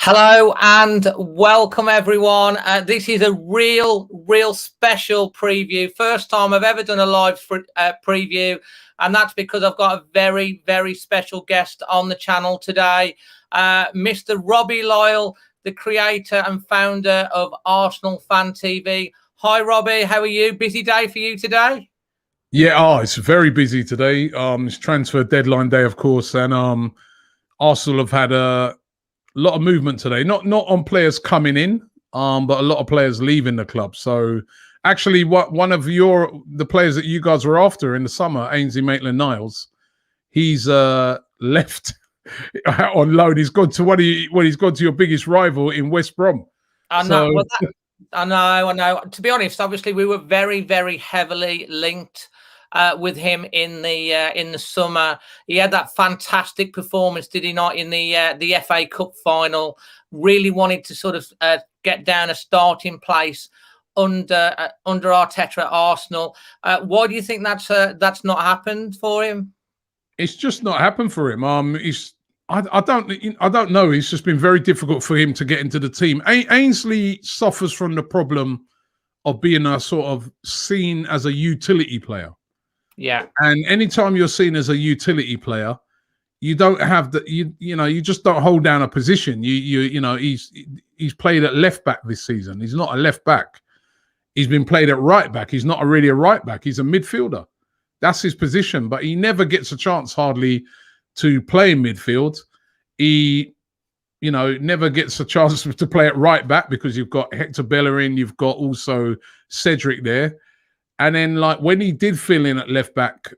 Hello and welcome everyone. This is a real special preview. First time I've ever done a live preview, and that's because I've got a very special guest on the channel today, Mr. Robbie Lyle, the creator and founder of Arsenal Fan TV. Hi Robbie, how are you? Busy day for you today? Yeah, it's very busy today. It's transfer deadline day, of course, and Arsenal have had a lot of movement today. Not on players coming in, but a lot of players leaving the club. So actually, one of the players that you guys were after in the summer, Ainsley Maitland-Niles, he's left on loan. He's gone to he's gone to your biggest rival in West Brom. I know. I know. To be honest, obviously we were very heavily linked with him in the summer. He had that fantastic performance, did he not, in the FA Cup final? Really wanted to sort of get down a starting place under Arteta at Arsenal. Why do you think that's not happened for him? It's just not happened for him. I don't know. It's just been very difficult for him to get into the team. Ainsley suffers from the problem of being a sort of seen as a utility player. Yeah. And anytime you're seen as a utility player, you don't have you just don't hold down a position. He's played at left back this season. He's not a left back. He's been played at right back. He's not really a right back. He's a midfielder. That's his position, but he never gets a chance hardly to play in midfield. He, never gets a chance to play at right back because you've got Hector Bellerin, you've got also Cedric there. And then, like, when he did fill in at left back,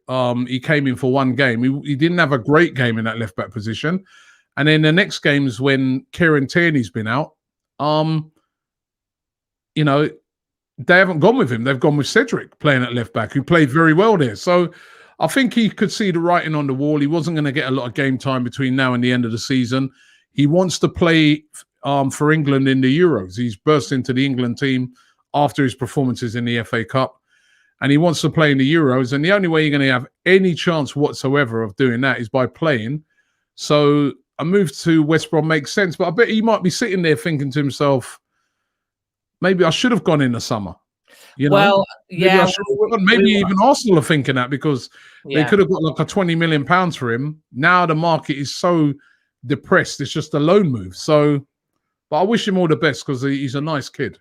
he came in for one game. He didn't have a great game in that left back position. And then the next games when Kieran Tierney's been out, they haven't gone with him. They've gone with Cedric playing at left back, who played very well there. So I think he could see the writing on the wall. He wasn't going to get a lot of game time between now and the end of the season. He wants to play for England in the Euros. He's burst into the England team after his performances in the FA Cup. And he wants to play in the Euros. And the only way you're going to have any chance whatsoever of doing that is by playing. So a move to West Brom makes sense. But I bet he might be sitting there thinking to himself, maybe I should have gone in the summer. Well, yeah. Maybe even Arsenal are thinking that because they could have got like a £20 million for him. Now the market is so depressed. It's just a loan move. So, but I wish him all the best because he's a nice kid.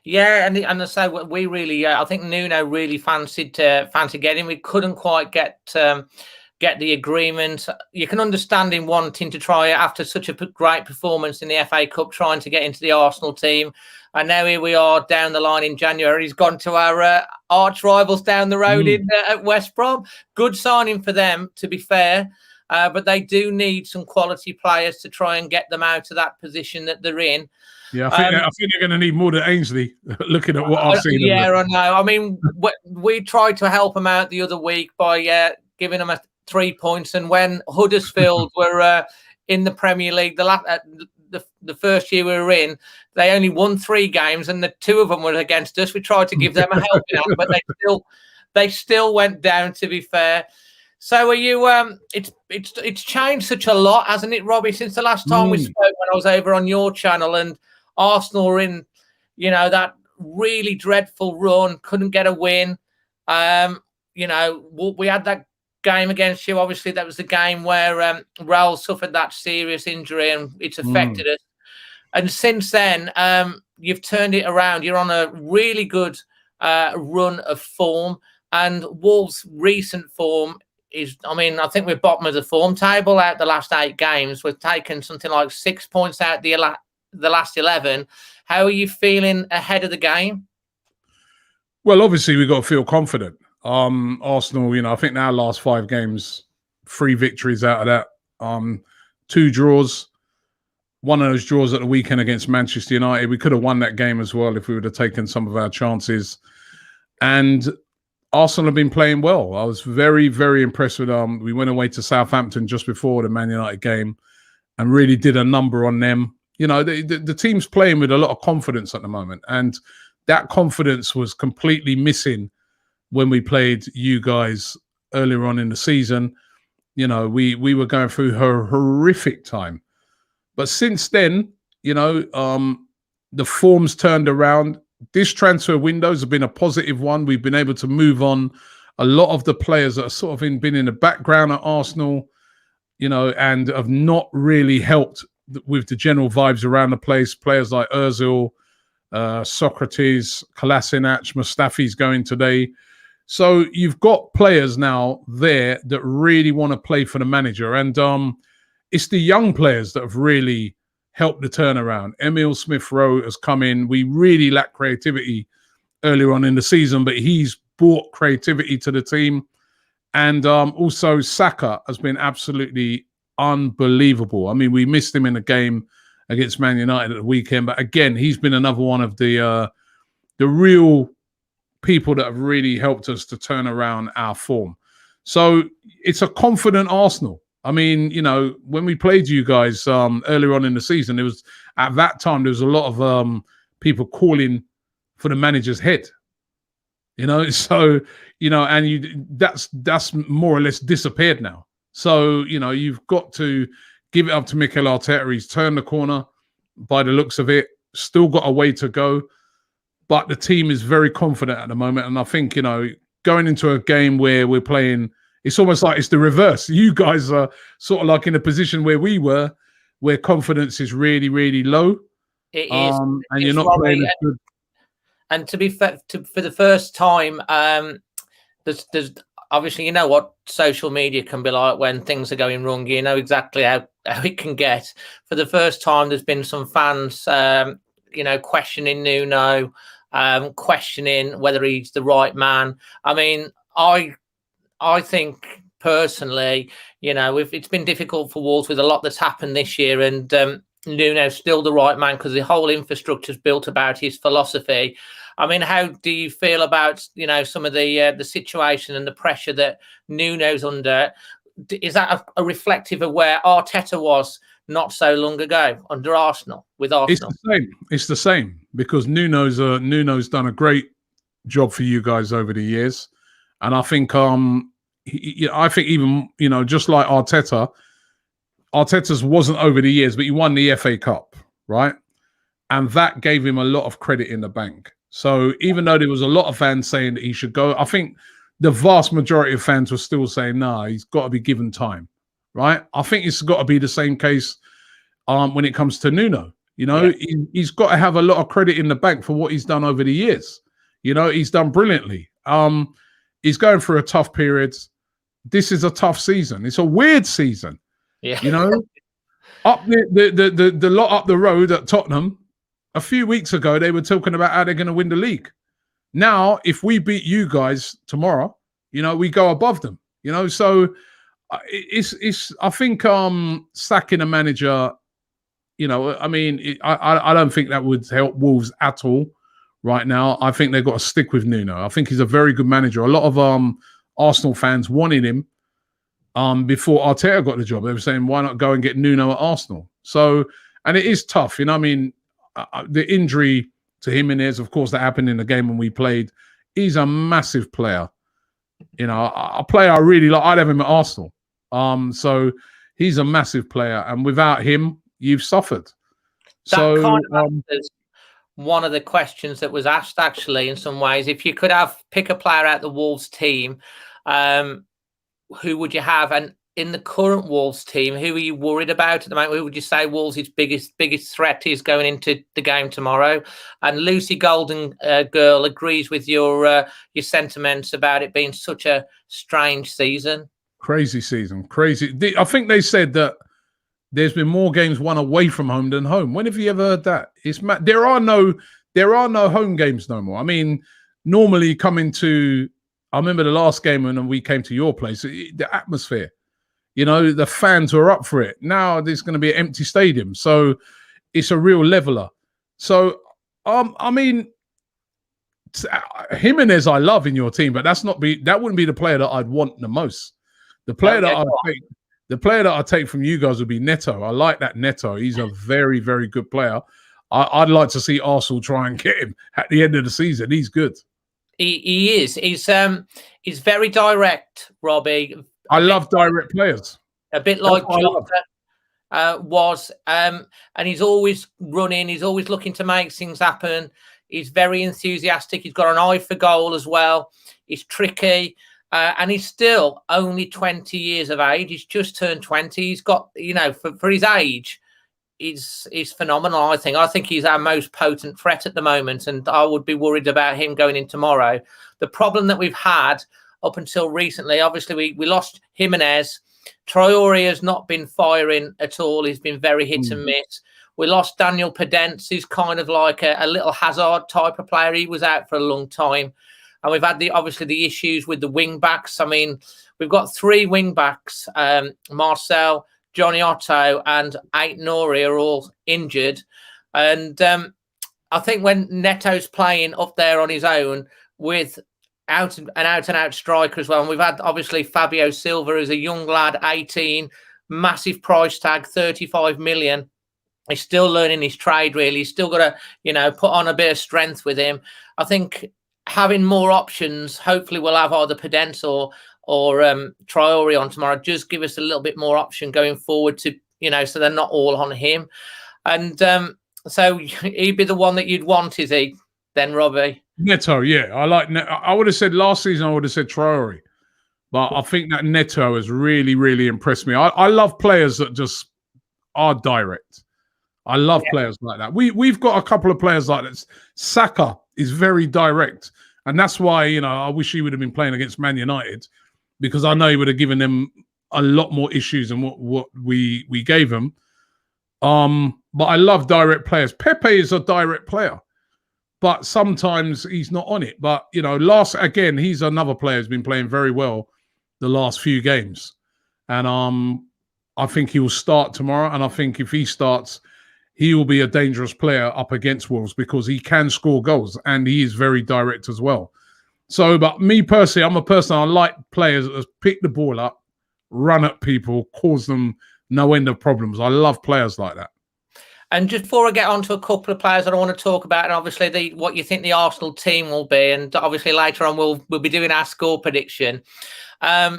Yeah, and so we really, I think Nuno really fancied getting. We couldn't quite get the agreement. You can understand him wanting to try it after such a great performance in the FA Cup, trying to get into the Arsenal team. And now here we are down the line in January. He's gone to our arch rivals down the road at West Brom. Good signing for them, to be fair. But they do need some quality players to try and get them out of that position that they're in. Yeah, I think they're going to need more than Ainsley, looking at what I've seen. Yeah, I know. I mean, we tried to help him out the other week by giving him 3 points. And when Huddersfield were in the Premier League, the first year we were in, they only won 3 games, and the 2 of them were against us. We tried to give them a helping hand, but they still went down, to be fair. So are you? It's changed such a lot, hasn't it, Robbie, since the last time we spoke when I was over on your channel, and Arsenal were in, that really dreadful run, couldn't get a win. We had that game against you. Obviously, that was the game where Raul suffered that serious injury, and it's affected us. And since then, you've turned it around. You're on a really good run of form, and Wolves' recent form is, I think we're bottom of the form table out the last 8 games. We've taken something like 6 points out the last 11. How are you feeling ahead of the game? Well, obviously we've got to feel confident. Arsenal, I think our last 5 games, 3 victories out of that, 2 draws. One of those draws at the weekend against Manchester United. We could have won that game as well if we would have taken some of our chances. And Arsenal have been playing well. I was very, very impressed with them. We went away to Southampton just before the Man United game and really did a number on them. The team's playing with a lot of confidence at the moment. And that confidence was completely missing when we played you guys earlier on in the season. We were going through a horrific time. But since then, The form's turned around. This transfer window has been a positive one. We've been able to move on a lot of the players that are sort of been in the background at Arsenal, and have not really helped with the general vibes around the place. Players like Ozil, Socrates, Kolasinac, Mustafi's going today. So you've got players now there that really want to play for the manager. And it's the young players that have really helped the turnaround. Emile Smith-Rowe has come in. We really lacked creativity earlier on in the season, but he's brought creativity to the team. And also Saka has been absolutely unbelievable. I mean, we missed him in a game against Man United at the weekend, but again, he's been another one of the real people that have really helped us to turn around our form. So it's a confident Arsenal. I mean, when we played you guys earlier on in the season, at that time there was a lot of people calling for the manager's head. So that's more or less disappeared now. So you've got to give it up to Mikel Arteta. He's turned the corner by the looks of it. Still got a way to go, but the team is very confident at the moment. And I think going into a game where we're playing, it's almost like it's the reverse. You guys are sort of like in a position where we were, where confidence is really, really low. It is, and you're not playing as good. And to be fair, for the first time, there's obviously, what social media can be like when things are going wrong. You know exactly how it can get. For the first time, there's been some fans, questioning Nuno, questioning whether he's the right man. I mean, I think personally, it's been difficult for Wolves with a lot that's happened this year, and Nuno's still the right man because the whole infrastructure is built about his philosophy. I mean, how do you feel about some of the situation and the pressure that Nuno's under? Is that a reflective of where Arteta was not so long ago under Arsenal with Arsenal? It's the same because Nuno's done a great job for you guys over the years, and I think I think even just like Arteta's wasn't over the years, but he won the FA Cup, right? And that gave him a lot of credit in the bank. So even though there was a lot of fans saying that he should go, I think the vast majority of fans were still saying, nah, he's got to be given time, right? I think it's got to be the same case when it comes to Nuno. He's got to have a lot of credit in the bank for what he's done over the years. He's done brilliantly. He's going through a tough period. This is a tough season. It's a weird season. Yeah. Up the lot up the road at Tottenham, a few weeks ago, they were talking about how they're going to win the league. Now, if we beat you guys tomorrow, we go above them. So it's. I think sacking a manager, I don't think that would help Wolves at all right now. I think they've got to stick with Nuno. I think he's a very good manager. A lot of Arsenal fans wanted him before Arteta got the job. They were saying, why not go and get Nuno at Arsenal? So, and it is tough. The injury to Jimenez, of course, that happened in the game when we played. He's a massive player. A player I really like. I'd have him at Arsenal. So he's a massive player. And without him, you've suffered. That kind of answers one of the questions that was asked, actually, in some ways. If you could pick a player out the Wolves team, who would you have? And in the current Wolves team, who are you worried about at the moment? Who would you say Wolves' biggest threat is going into the game tomorrow? And Lucy Golden Girl agrees with your sentiments about it being such a strange season. Crazy season, crazy. I think they said that there's been more games won away from home than home. When have you ever heard that? It's there are no home games no more. I mean, normally I remember the last game when we came to your place, the atmosphere. The fans were up for it. Now there's going to be an empty stadium. So it's a real leveler. So, Jimenez I love in your team, but that wouldn't be the player that I'd want the most. The player that I take from you guys would be Neto. I like that Neto. He's a very, very good player. I'd like to see Arsenal try and get him at the end of the season. He's good. He is. He's very direct, Robbie. I love direct players. A bit like Jota. and he's always running. He's always looking to make things happen. He's very enthusiastic. He's got an eye for goal as well. He's tricky. And he's still only 20 years of age. He's just turned 20. He's got, for his age, he's phenomenal, I think. I think he's our most potent threat at the moment, and I would be worried about him going in tomorrow. The problem that we've had up until recently, obviously, we lost Jimenez. Traore has not been firing at all. He's been very hit and miss. We lost Daniel Podence, who's kind of like a little Hazard type of player. He was out for a long time. And we've had obviously the issues with the wing backs. I mean, we've got 3 wing backs, Marcel, Johnny Otto, and Ait-Nouri are all injured. And I think when Neto's playing up there on his own with an out-and-out striker as well, and we've had obviously Fabio Silva as a young lad, 18, massive price tag, 35 million. He's still learning his trade, really. He's still got to, put on a bit of strength with him. I think having more options, hopefully we'll have either Podence or Traore on tomorrow. Just give us a little bit more option going forward to, so they're not all on him. And so he'd be the one that you'd want, is he, then, Robbie? Neto, yeah. I would have said last season, I would have said Traore. But I think that Neto has really, really impressed me. I love players that just are direct. I love players like that. We've got a couple of players like this. Saka is very direct. And that's why, I wish he would have been playing against Man United, because I know he would have given them a lot more issues than what we gave him. But I love direct players. Pepe is a direct player, but sometimes he's not on it. But, he's another player who's been playing very well the last few games. And I think he will start tomorrow. And I think if he starts, he will be a dangerous player up against Wolves, because he can score goals and he is very direct as well. So, but me personally, I'm a person, I like players that pick the ball up, run at people, cause them no end of problems. I love players like that. And just before I get on to a couple of players that I want to talk about, and obviously what you think the Arsenal team will be, and obviously later on we'll be doing our score prediction.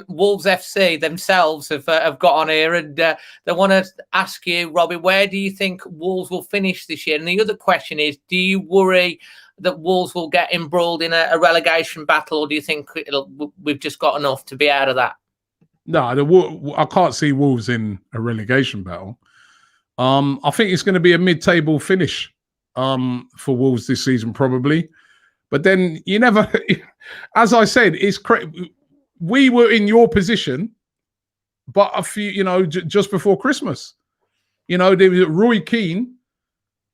Wolves FC themselves have got on here, and they want to ask you, Robbie, where do you think Wolves will finish this year? And the other question is, do you worry that Wolves will get embroiled in a relegation battle, or do you think we've just got enough to be out of that? No, I can't see Wolves in a relegation battle. I think it's going to be a mid-table finish for Wolves this season, probably. But then you never, as I said, it's crazy. We were in your position, but a few, just before Christmas, there was Roy Keane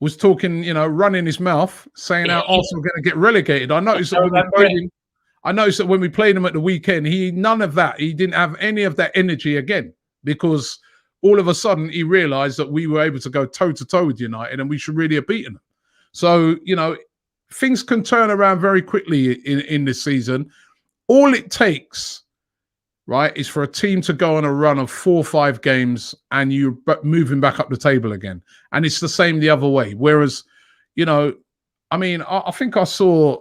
was talking, running his mouth, saying how Arsenal are going to get relegated. I noticed that when we played him at the weekend, none of that. He didn't have any of that energy again, because all of a sudden he realised that we were able to go toe-to-toe with United and we should really have beaten them. So, things can turn around very quickly in this season. All it takes, right, is for a team to go on a run of 4 or 5 games and you're moving back up the table again. And it's the same the other way. Whereas, I think I saw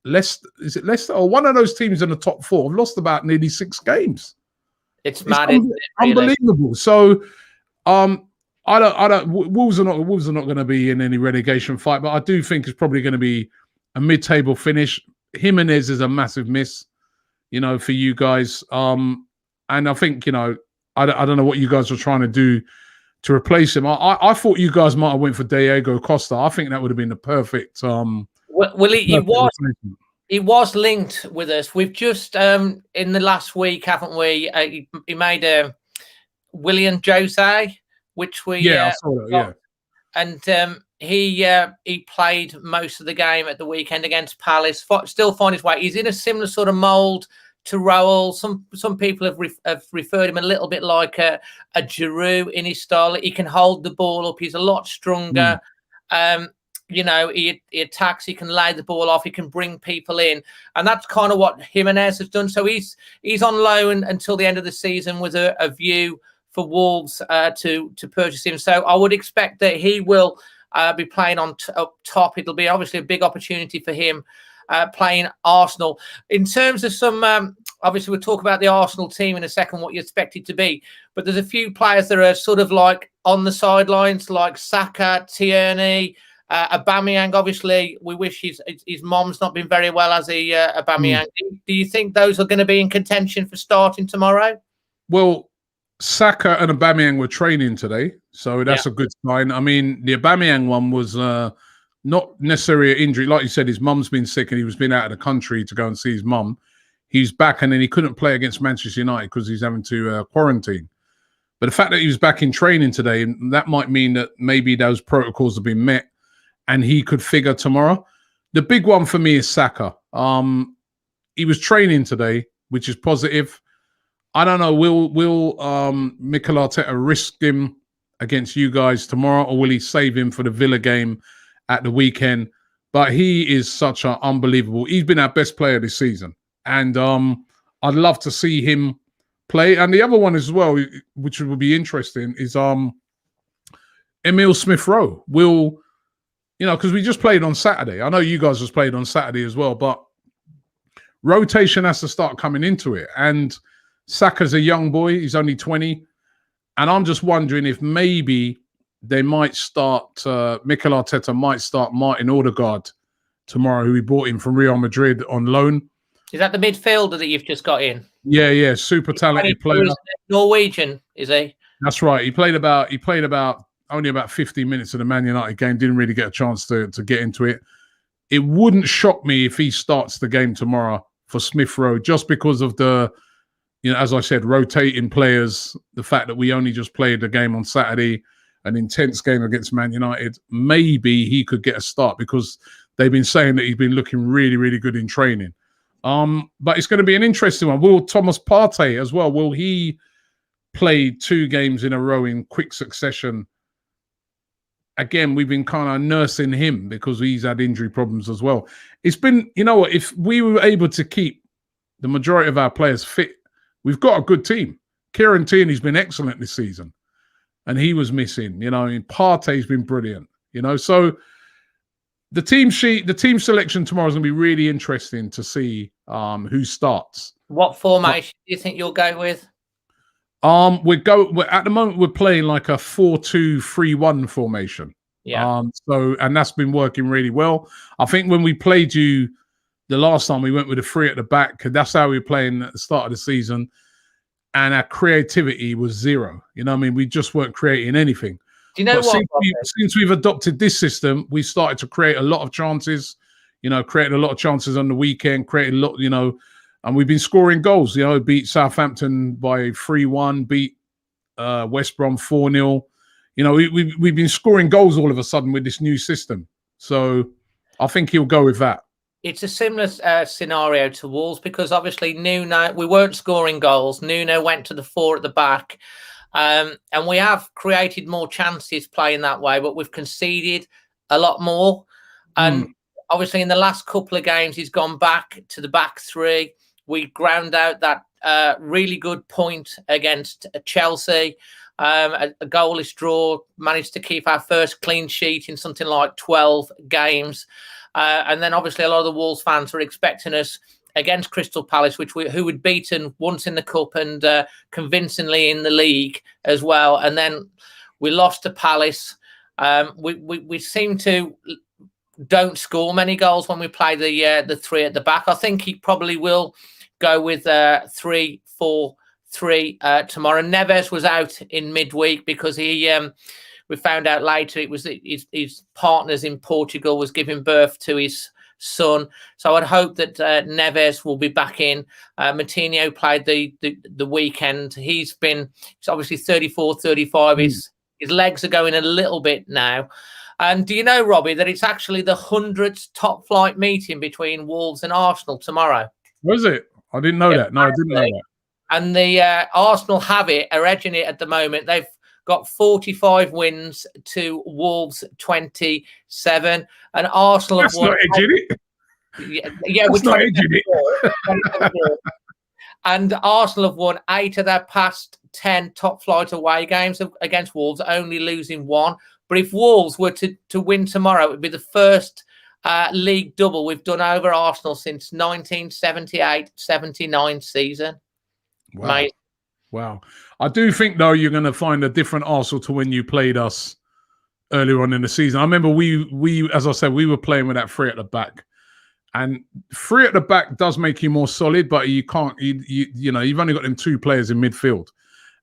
Leicester, is it Leicester? Or one of those teams in the top 4 have lost about nearly 6 games. It's mad, unbelievable. So, Wolves are not going to be in any relegation fight, but I do think it's probably going to be a mid-table finish. Jimenez is a massive miss, for you guys. And I think, I don't know what you guys are trying to do to replace him. I thought you guys might have went for Diego Costa. I think that would have been the perfect. He was linked with us. We've just in the last week, haven't we? He made a William Jose, which we I saw that, and he played most of the game at the weekend against Palace. Still find his way. He's in a similar sort of mould to Raul. Some people have referred him a little bit like a Giroud in his style. He can hold the ball up. He's a lot stronger. He attacks, he can lay the ball off, he can bring people in. And that's kind of what Jimenez has done. So he's on loan until the end of the season with a view for Wolves to purchase him. So I would expect that he will be playing up top. It'll be obviously a big opportunity for him playing Arsenal. In terms of some, obviously we'll talk about the Arsenal team in a second, what you expect it to be. But there's a few players that are sort of like on the sidelines like Saka, Tierney, Aubameyang? Obviously, we wish his mom's not been very well, as he Aubameyang. Do you think those are going to be in contention for starting tomorrow? Well, Saka and Aubameyang were training today, so that's a good sign. I mean, the Aubameyang one was not necessarily an injury. Like you said, his mum's been sick and he was been out of the country to go and see his mum. He's back, and then he couldn't play against Manchester United because he's having to quarantine. But the fact that he was back in training today, that might mean that maybe those protocols have been met and he could figure tomorrow. The big one for me is Saka. He was training today, which is positive. I don't know, will Mikel Arteta risk him against you guys tomorrow, or will he save him for the Villa game at the weekend? But he is such an unbelievable. He's been our best player this season. And I'd love to see him play. And the other one as well, which will be interesting, is Emile Smith-Rowe. Will, because we just played on Saturday. I know you guys just played on Saturday as well, but rotation has to start coming into it. And Saka's a young boy. He's only 20. And I'm just wondering if maybe they might start, Mikel Arteta might start Martin Odegaard tomorrow, who he bought in from Real Madrid on loan. Is that the midfielder that you've just got in? Yeah, super talented player. Norwegian, is he? That's right. He played about only about 15 minutes of the Man United game. Didn't really get a chance to get into it. It wouldn't shock me if he starts the game tomorrow for Smith-Rowe, just because of the, as I said, rotating players. The fact that we only just played the game on Saturday, an intense game against Man United. Maybe he could get a start because they've been saying that he's been looking really, really good in training. But it's going to be an interesting one. Will Thomas Partey as well? Will he play 2 games in a row in quick succession? Again, we've been kind of nursing him because he's had injury problems as well. It's been, if we were able to keep the majority of our players fit, we've got a good team. Kieran Tierney's been excellent this season, and he was missing. Partey's been brilliant. So the team sheet, the team selection tomorrow is going to be really interesting to see who starts. What formation do you think you'll go with? We're at the moment we're playing like a 4-2-3-1 formation. Yeah. And that's been working really well. I think when we played you the last time, we went with a 3 at the back. That's how we were playing at the start of the season, and our creativity was zero. We just weren't creating anything. Do you know what? Since we've adopted this system, we started to create a lot of chances. Created a lot of chances on the weekend. Created a lot. And we've been scoring goals. Beat Southampton by 3-1. Beat West Brom 4-0. We've been scoring goals all of a sudden with this new system. So I think he'll go with that. It's a similar scenario to Wolves, because obviously Nuno, we weren't scoring goals. Nuno went to the 4 at the back. And we have created more chances playing that way, but we've conceded a lot more. And obviously in the last couple of games, he's gone back to the back 3. We ground out that really good point against Chelsea. A goalless draw, managed to keep our first clean sheet in something like 12 games. And then obviously a lot of the Wolves fans were expecting us against Crystal Palace, who had beaten once in the cup and convincingly in the league as well. And then we lost to Palace. We seem to don't score many goals when we play the 3 at the back. I think he probably will go with 3-4-3 tomorrow. Neves was out in midweek because we found out later it was his partners in Portugal was giving birth to his son. So I'd hope that Neves will be back in. Moutinho played the weekend. He's obviously 34, 35. His legs are going a little bit now. And do you know, Robbie, that it's actually the 100th top flight meeting between Wolves and Arsenal tomorrow? Was it? I didn't know that. No, I didn't know that. And the Arsenal are edging it at the moment. They've got 45 wins to Wolves 27. And Arsenal That's have won. Not edging it. Yeah, That's not edging it. And Arsenal have won 8 of their past 10 top flight away games against Wolves, only losing 1. But if Wolves were to win tomorrow, it would be the first league double we've done over Arsenal since 1978-79 season. Wow. Wow. I do think though you're going to find a different Arsenal to when you played us earlier on in the season. I remember we as I said, we were playing with that three at the back, and three at the back does make you more solid, but you can't. You know, you've only got them two players in midfield,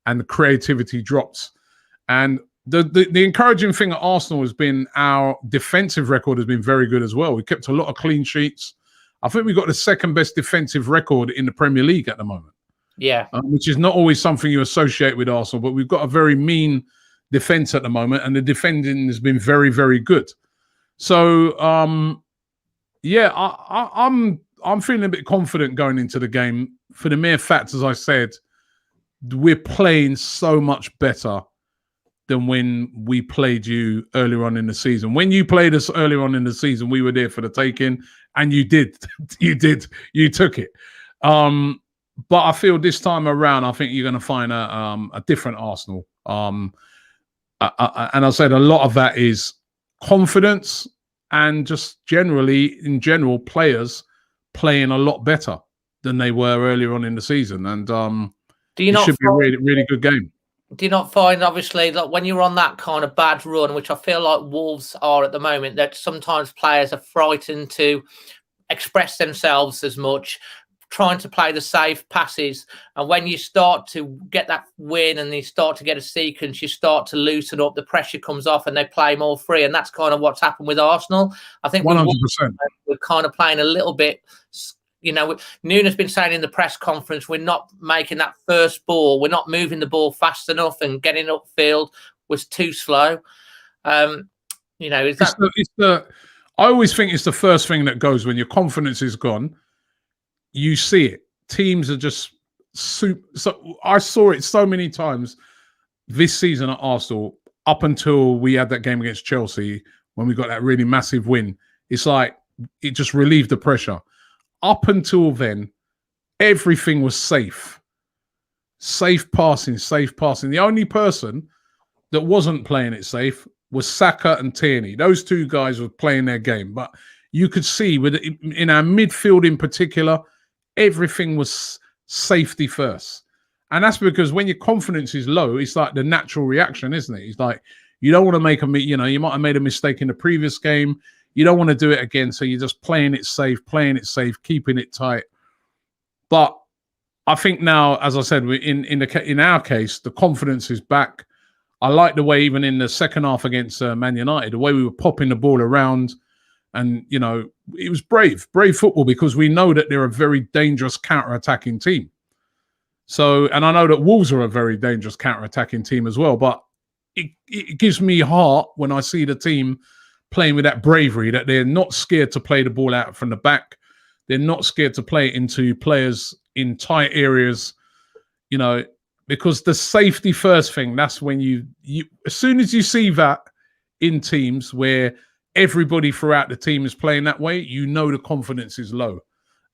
and the creativity drops. And the encouraging thing at Arsenal has been our defensive record has been very good as well. We kept a lot of clean sheets. I think we've got the second best defensive record in the Premier League at the moment. Yeah, which is not always something you associate with Arsenal, but we've got a very mean defense at the moment, and the defending has been very, very good. So, yeah, I'm feeling a bit confident going into the game for the mere fact, as I said, we're playing so much better than when we played you earlier on in the season. When you played us earlier on in the season, we were there for the taking, and you took it. But I feel this time around, I think you're going to find a different Arsenal. And I said a lot of that is confidence and just in general, players playing a lot better than they were earlier on in the season. And it should be a really, really good game. Do you not find, obviously, that when you're on that kind of bad run, which I feel like Wolves are at the moment, that sometimes players are frightened to express themselves as much, trying to play the safe passes, and when you start to get that win and you start to get a sequence, you start to loosen up, the pressure comes off and they play more free, and that's kind of what's happened with Arsenal. I think 100%. we're kind of playing a little bit, you know, Nuno's been saying in the press conference, we're not making that first ball, we're not moving the ball fast enough, and getting upfield was too slow. You know, is that... I always think it's the first thing that goes when your confidence is gone. You see it. Teams are just super. So I saw it so many times this season at Arsenal, up until we had that game against Chelsea when we got that really massive win. It's like it just relieved the pressure. Up until then, everything was safe. Safe passing, safe passing. The only person that wasn't playing it safe was Saka and Tierney. Those two guys were playing their game. But you could see in our midfield in particular, everything was safety first. And that's because when your confidence is low, it's like the natural reaction, isn't it? It's like you don't want to make you might have made a mistake in the previous game. You don't want to do it again. So you're just playing it safe, keeping it tight. But I think now, as I said, in our case, the confidence is back. I like the way, even in the second half against Man United, the way we were popping the ball around. And, you know, it was brave football, because we know that they're a very dangerous counter-attacking team. So, and I know that Wolves are a very dangerous counter-attacking team as well. But it gives me heart when I see the team playing with that bravery, that they're not scared to play the ball out from the back. They're not scared to play it into players in tight areas, you know, because the safety first thing, that's when you as soon as you see that in teams where everybody throughout the team is playing that way, you know the confidence is low.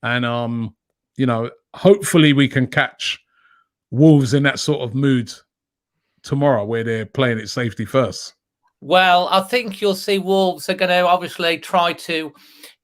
And, you know, hopefully we can catch Wolves in that sort of mood tomorrow where they're playing it safety first. Well, I think you'll see Wolves are going to obviously try to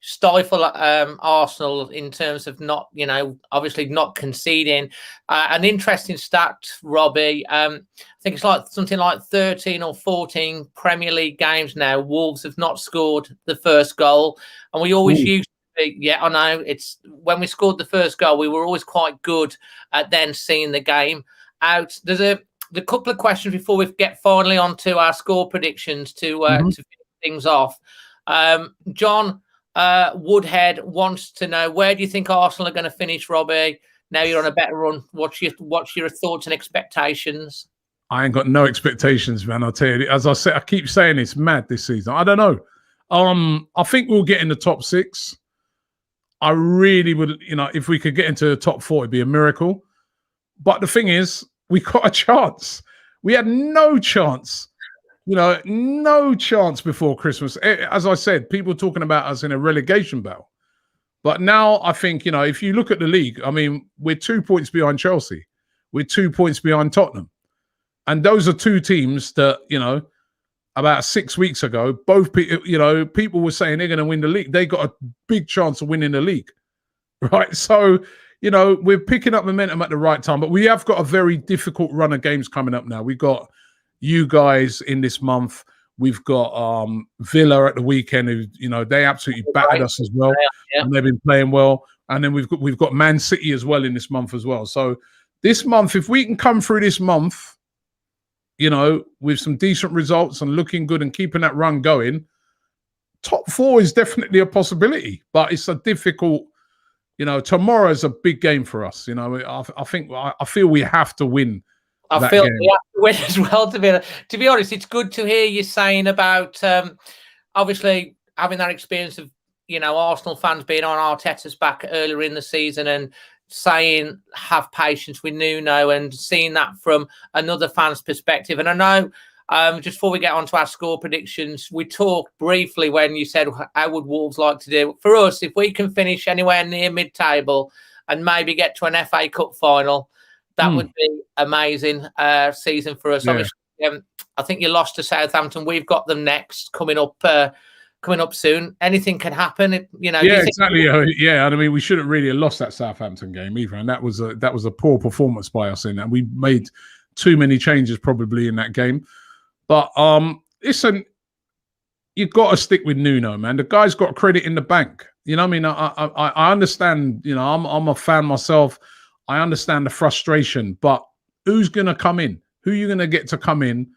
stifle Arsenal in terms of not, you know, obviously not conceding. An interesting stat, Robbie. I think it's like something like 13 or 14 Premier League games now. Wolves have not scored the first goal, and we always used to be, yeah, I know. It's when we scored the first goal, we were always quite good at then seeing the game out. There's a couple of questions before we get finally onto our score predictions to finish things off. John Woodhead wants to know, where do you think Arsenal are going to finish, Robbie? Now you're on a better run. What's your thoughts and expectations? I ain't got no expectations, man. I'll tell you. As I said, I keep saying it's mad this season. I don't know. I think we'll get in the top 6. I really would, you know, if we could get into the top 4, it'd be a miracle. But the thing is, we got a chance. We had no chance. You know, no chance before Christmas. As I said, people talking about us in a relegation battle. But now I think, you know, if you look at the league, I mean, we're 2 points behind Chelsea. We're 2 points behind Tottenham. And those are two teams that, you know, about 6 weeks ago, both, you know, people were saying they're going to win the league. They got a big chance of winning the league, right? So you know, we're picking up momentum at the right time, but we have got a very difficult run of games coming up now. We've got you guys in this month. We've got Villa at the weekend, who, you know, they absolutely battered us as well, and they've been playing well. And then we've got Man City as well in this month as well. So this month, if we can come through this month, you know, with some decent results and looking good and keeping that run going, top 4 is definitely a possibility. But it's a difficult, you know, tomorrow is a big game for us. You know, I feel we have to win. I feel we have to win as well. To be honest, it's good to hear you saying about obviously having that experience of, you know, Arsenal fans being on Arteta's back earlier in the season and saying have patience with Nuno, and seeing that from another fan's perspective. And I know just before we get on to our score predictions, we talked briefly when you said how would Wolves like to do. For us, if we can finish anywhere near mid-table and maybe get to an FA Cup final, that would be amazing season for us. Yeah. Obviously, I think you lost to Southampton. We've got them next coming up soon. Anything can happen, you know. Yeah, exactly. Yeah, and I mean, we shouldn't really have lost that Southampton game either, and that was a poor performance by us in that. We made too many changes probably in that game. But listen, you've got to stick with Nuno, man. The guy's got credit in the bank. You know what I mean? I understand. You know, I'm a fan myself. I understand the frustration, but who's going to come in? Who are you going to get to come in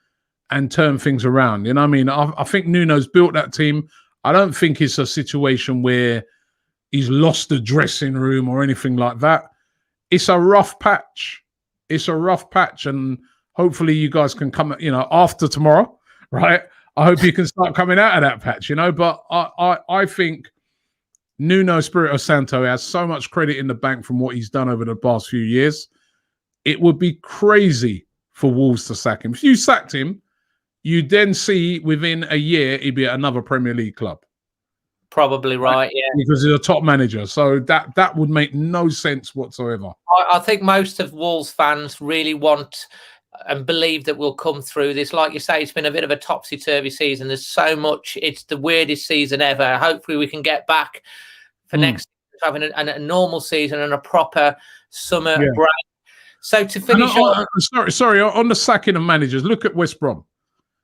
and turn things around? You know what I mean? I think Nuno's built that team. I don't think it's a situation where he's lost the dressing room or anything like that. It's a rough patch. It's a rough patch, and hopefully you guys can come, you know, after tomorrow, right? I hope you can start coming out of that patch, you know. But I think Nuno Espirito Santo has so much credit in the bank from what he's done over the past few years. It would be crazy for Wolves to sack him. If you sacked him, you then see within a year he'd be at another Premier League club. Probably right, yeah. Because he's a top manager. So that would make no sense whatsoever. I think most of Wolves fans really want and believe that we'll come through this. Like you say, it's been a bit of a topsy-turvy season. There's so much. It's the weirdest season ever. Hopefully we can get back for next having a normal season and a proper summer break. So to finish sorry, on the sacking of managers, look at West Brom.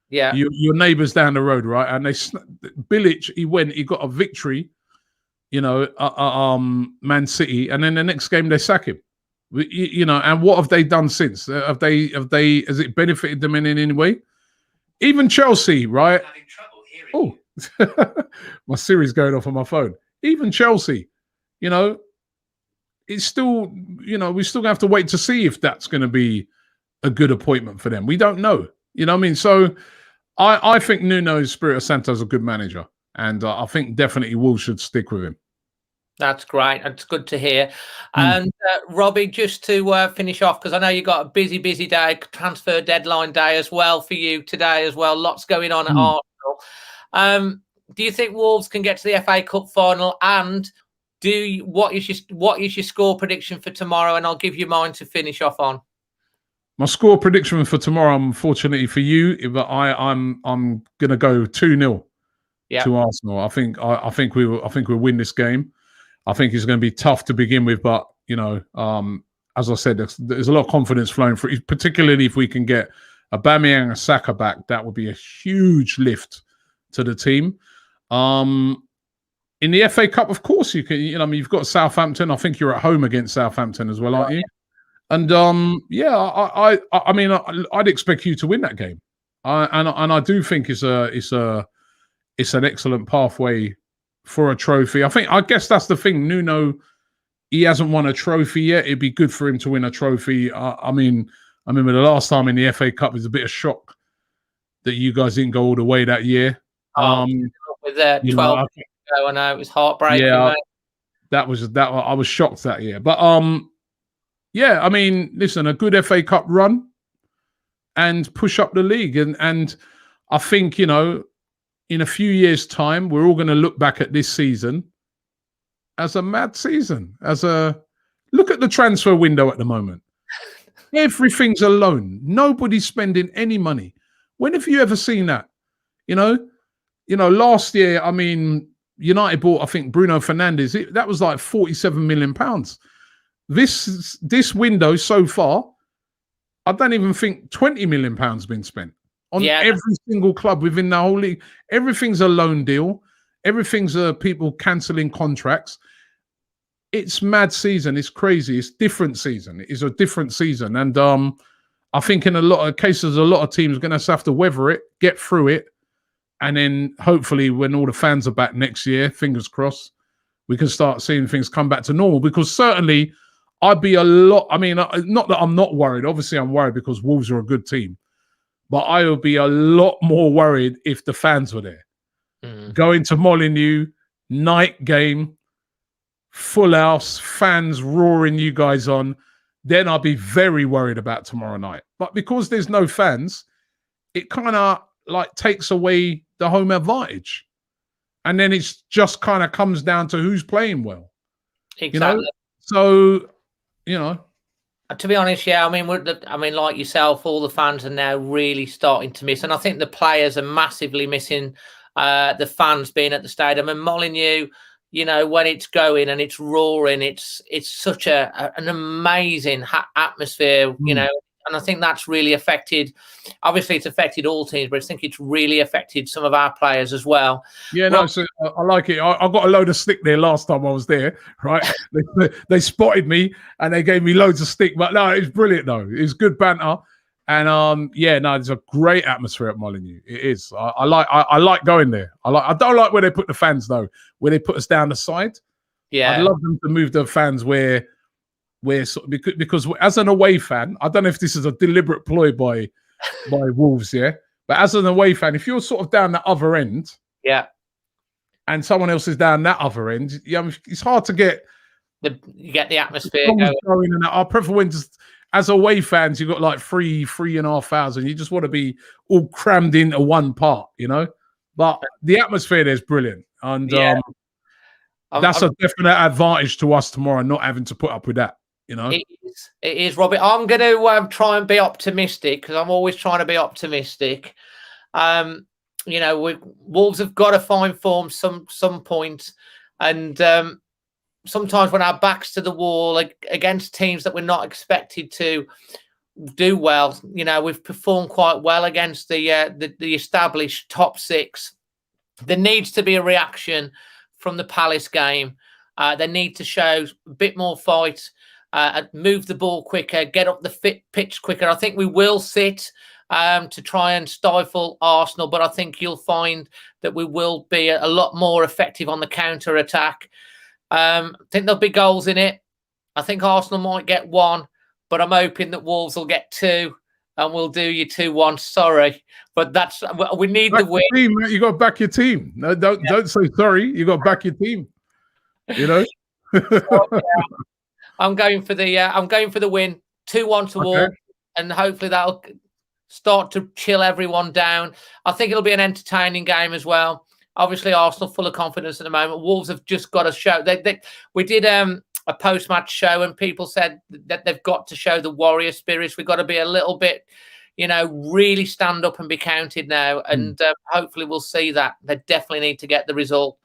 Yeah. Your neighbours down the road, right? And Bilic, he got a victory, you know, Man City, and then the next game they sack him. You know, and what have they done since? Has it benefited them in any way? Even Chelsea, right? Oh, my Siri's going off on my phone. Even Chelsea, you know, it's still, you know, we still have to wait to see if that's going to be a good appointment for them. We don't know. You know what I mean? So I think Nuno Espirito Santo is a good manager, and I think definitely Wolves should stick with him. That's great. That's good to hear. And Robbie, just to finish off, because I know you got a busy day, transfer deadline day as well for you today as well. Lots going on at Arsenal. Do you think Wolves can get to the FA Cup final? And what is your score prediction for tomorrow? And I'll give you mine to finish off on. My score prediction for tomorrow, unfortunately for you, but I'm going to go 2-0 to Arsenal. I think we'll win this game. I think it's going to be tough to begin with, but you know, as I said, there's a lot of confidence flowing through, particularly if we can get Aubameyang and Saka back. That would be a huge lift to the team. In the FA Cup, of course, you can. You know, I mean, you've got Southampton. I think you're at home against Southampton as well, aren't you? And I mean, I'd expect you to win that game, and I do think it's an excellent pathway for a trophy. I guess that's the thing. Nuno, he hasn't won a trophy yet. It'd be good for him to win a trophy. I mean, I remember the last time in the FA Cup, it was a bit of shock that you guys didn't go all the way that year. With 12 ago, I know it was heartbreaking. Yeah, that I was shocked that year. But yeah, I mean, listen, a good FA Cup run and push up the league, and I think, you know, in a few years' time, we're all going to look back at this season as a mad season. Look at the transfer window at the moment. Everything's a loan. Nobody's spending any money. When have you ever seen that? You know, last year, I mean, United bought, I think, Bruno Fernandes. That was like £47 million. this window so far, I don't even think £20 million has been spent on every single club within the whole league. Everything's a loan deal. Everything's people cancelling contracts. It's mad season. It's crazy. It's different season. It is a different season. And I think in a lot of cases, a lot of teams are going to have to weather it, get through it. And then hopefully when all the fans are back next year, fingers crossed, we can start seeing things come back to normal. Because certainly I'd be a lot, I mean, not that I'm not worried. Obviously I'm worried because Wolves are a good team. But I would be a lot more worried if the fans were there. Going to Molineux, night game, full house, fans roaring you guys on, then I'll be very worried about tomorrow night. But because there's no fans, it kind of like takes away the home advantage. And then it's just kind of comes down to who's playing well. Exactly. You know? So, you know. To be honest, yeah, I mean, like yourself, all the fans are now really starting to miss. And I think the players are massively missing the fans being at the stadium. And Molineux, you know, when it's going and it's roaring, it's such an amazing atmosphere, you know, and I think that's really affected. Obviously, it's affected all teams, but I think it's really affected some of our players as well. Yeah, no, so I like it. I got a load of stick there last time I was there, right? they spotted me and they gave me loads of stick, but no, it's brilliant though. It's good banter. And yeah, no, there's a great atmosphere at Molineux. It is. I like going there. I don't like where they put the fans though, where they put us down the side. Yeah, I'd love them to move the fans where because as an away fan, I don't know if this is a deliberate ploy by Wolves, yeah, but as an away fan, if you're sort of down the other end, yeah, and someone else is down that other end, yeah, it's hard to get you get the atmosphere going. And I prefer when just. As away fans, you've got like 3,500. You just want to be all crammed into one part, you know. But the atmosphere there is brilliant, and that's a definite advantage to us tomorrow, not having to put up with that, you know. It is, Robbie. I'm going to try and be optimistic because I'm always trying to be optimistic. You know, Wolves have got to find form some point, and sometimes when our backs to the wall against teams that we're not expected to do well, you know, we've performed quite well against the established top six. There needs to be a reaction from the Palace game. They need to show a bit more fight, move the ball quicker, get up the pitch quicker. I think we will sit to try and stifle Arsenal, but I think you'll find that we will be a lot more effective on the counter-attack. I think there'll be goals in it. I think Arsenal might get one, but I'm hoping that Wolves will get two, and we'll do you 2-1. Sorry, but we need the win. Team, you got to back your team. No, don't say sorry. You got to back your team. You know. I'm going for the win. 2-1 to Wolves, and hopefully that'll start to chill everyone down. I think it'll be an entertaining game as well. Obviously, Arsenal full of confidence at the moment. Wolves have just got to show. We did a post-match show, and people said that they've got to show the warrior spirits. We've got to be a little bit, you know, really stand up and be counted now. And hopefully we'll see that. They definitely need to get the result.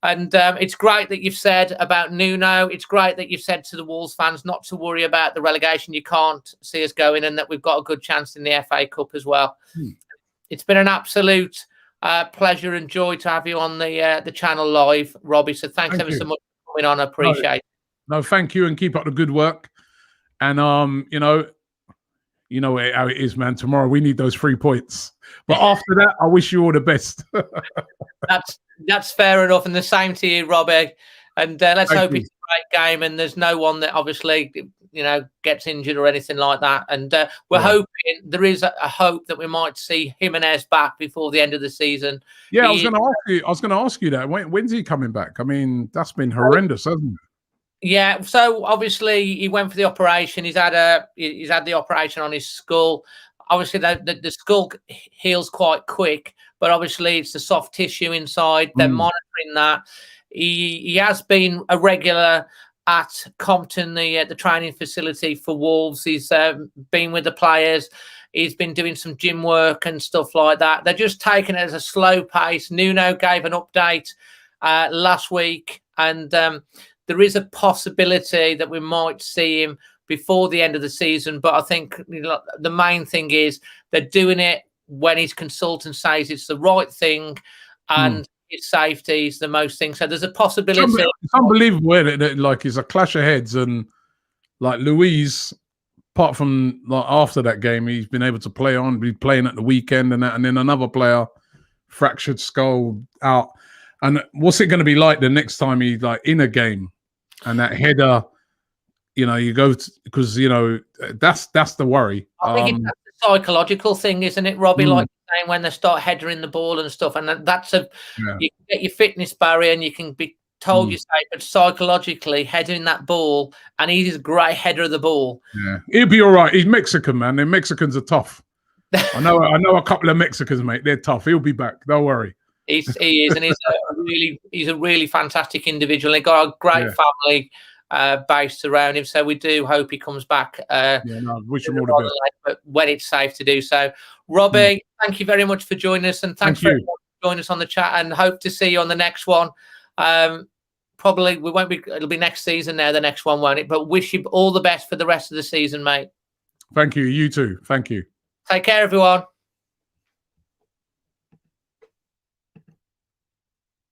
And it's great that you've said about Nuno. It's great that you've said to the Wolves fans not to worry about the relegation. You can't see us going, and that we've got a good chance in the FA Cup as well. It's been an absolute pleasure and joy to have you on the channel live, Robbie. So thanks ever so much for coming on. I appreciate it. No, thank you, and keep up the good work. And you know how it is, man. Tomorrow we need those 3 points. But after that, I wish you all the best. That's fair enough, and the same to you, Robbie. And let's hope it's a great game, and there's no one that obviously, you know, gets injured or anything like that. And we're hoping, there is a hope that we might see Jimenez back before the end of the season. Yeah, I was going to ask you that. When's he coming back? I mean, that's been horrendous, hasn't it? Yeah, so obviously he went for the operation. He's had the operation on his skull. Obviously, the skull heals quite quick, but obviously it's the soft tissue inside. They're monitoring that. He has been a regular at Compton, the training facility for Wolves. He's been with the players. He's been doing some gym work and stuff like that. They're just taking it as a slow pace. Nuno gave an update last week, and the there is a possibility that we might see him before the end of the season. But I think the main thing is they're doing it when his consultant says it's the right thing, and his safety is the most thing. So there's a possibility. It's unbelievable, isn't it? Like, it's a clash of heads, and like Luis, apart from like after that game, he's been able to play on, be playing at the weekend and that, and then another player fractured skull out. And what's it going to be like the next time he's like in a game and that header, you know, you go because you know that's the worry. I think it's a psychological thing, isn't it, Robbie? Like saying when they start headering the ball and stuff, and that's you can get your fitness barrier and you can be told you're safe, but psychologically heading that ball, and he's a great header of the ball. Yeah, he'll be all right. He's Mexican, man. The Mexicans are tough. I know a couple of Mexicans, mate. They're tough. He'll be back. Don't worry. He is, and he's a really fantastic individual. He got a great family based around him, so we do hope he comes back. Wish him all the best. But when it's safe to do so, Robbie, thank you very much for joining us, and thanks for joining us on the chat. And hope to see you on the next one. Probably we won't be. It'll be next season now. The next one, won't it? But wish you all the best for the rest of the season, mate. Thank you. You too. Thank you. Take care, everyone.